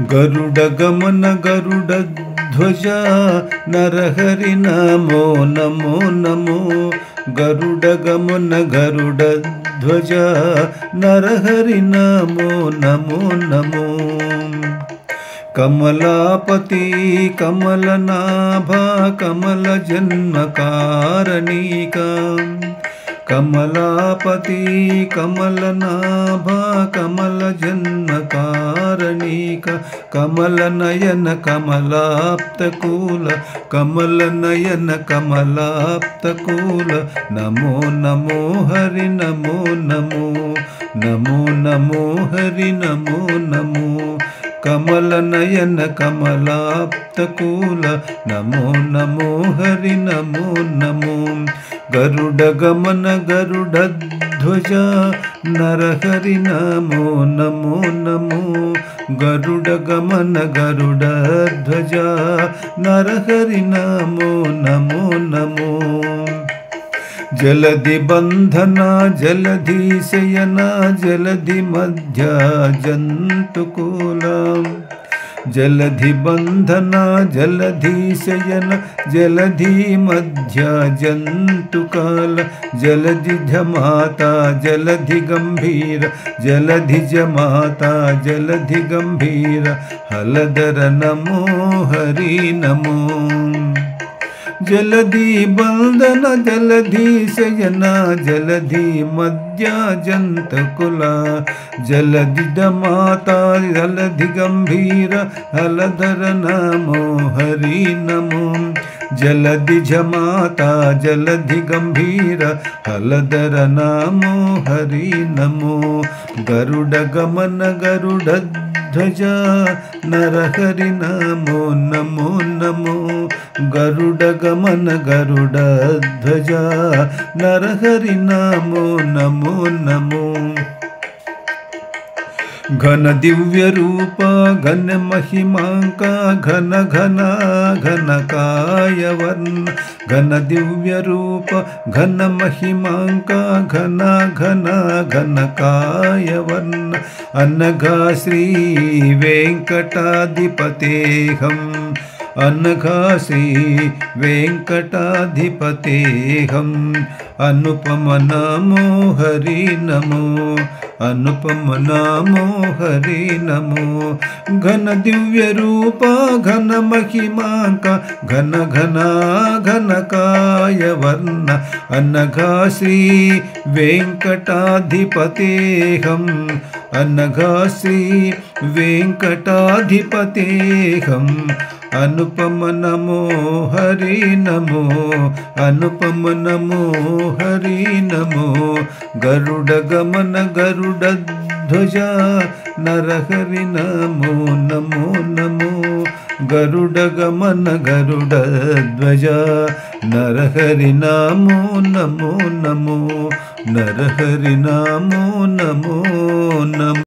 गरुडगमन गरुडध्वज नरहरि नमो नमो नमो। गरुडगमन गरुडध्वज नरहरि नमो नमो नमो। कमलापति कमलनाभा कमलजन्मकारणिका। कमलापति कमलनाभा कमलजन्मकारणिका। कमलनयन कमलाप्तकूल कमलनयन कमलाप्तकूल। नमो नमो हरि नमो नमो। नमो नमो हरि नमो नमो। कमलनयन कमलाप्तकूल। नमो नमो हरि नमो नमो। गरुडगमन गरुडध्वज नरहरि नमो नमो नमो। गरुडगमन गरुडध्वज नरहरि नमो नमो नमो। जलधि बंधना जलधि शयना जलधि मध्य जंतुकूल। जलधि बंधना जलधि शयन जलधि मध्य जंतुकाल। जलधि जमाता जलधि गंभीर जलधि जमाता जलधि गंभीर। हलधर नमो हरि नमो। जलधि बंधन जलधि शयना जलधि मध्य जंतुकुला। जलधि दमाता जलधि गंभीर हलधर नमो हरि नमो। जलधि जमाता जलधि गंभीर हलधर नमो हरि नमो। गरुडगमन गरुडध्वज नरहरि नमो नमो नमो। गरुडगमन गरुडध्वज नरहरि नमो नमो नमो। घन दिव्य रूप घन महिमांका घन घना घन काय वर्ण। घन दिव्य रूप घन महिमांका घन घना घन काय वर्ण। अनघा श्री वेंकटाधिपतेहम्। अनघा श्री वेंकटाधिपतेहम्। अनुपम नमो हरि नमो। अनुपम नमो हरि नमो। घन दिव्य रूप घन महिमांका घन घना घन काय वर्ण। अनघा श्री वेंकटाधिपतेहम्। अनघा श्री वेंकटाधिपतेहम्। अनुपम नमो हरि नमो। अनुपम नमो हरि नमो। गरुडगमन गरुडध्वज नरहरि नमो नमो नमो। गरुडगमन गरुडध्वज नरहरि नमो नमो नमो। नरहरि नमो नमो नमो।